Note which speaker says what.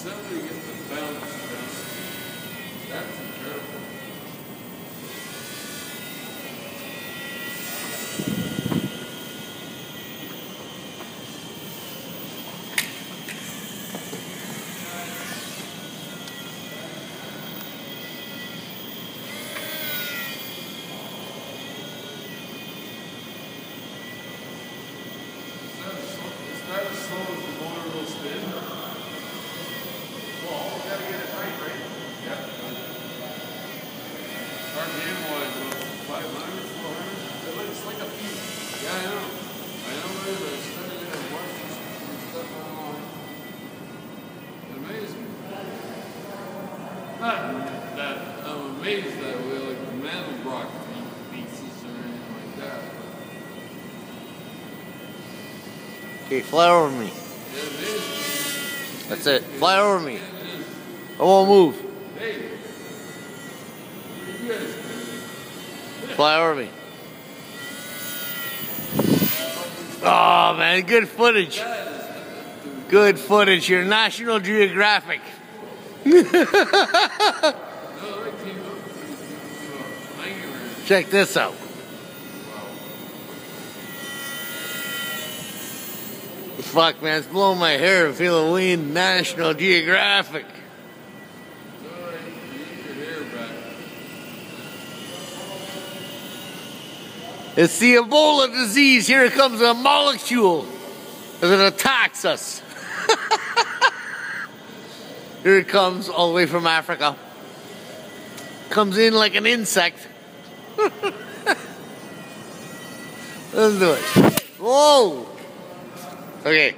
Speaker 1: Somebody gets the bounce down. That's incredible. It's not as slow as the motor will spin. Well, we gotta get it right? Yeah. RPM-wise, 500, 400? It's like a few. Yeah, I know. I know it is. I'm studying it and watching some stuff online. It amazes me. Not that I'm amazed that way, like the Mandelbrot pieces or anything like that.
Speaker 2: Okay, fly over me.
Speaker 1: Yeah, it is.
Speaker 2: That's it. Fly over me. I won't move.
Speaker 1: Hey, you guys.
Speaker 2: Fly over me. Oh man, good footage. Good footage here. National Geographic. Check this out. Fuck man, it's blowing my hair. I'm feeling lean. National Geographic. It's the Ebola disease. Here comes a molecule as it attacks us. Here it comes all the way from Africa. Comes in like an insect. Let's do it. Whoa! Okay.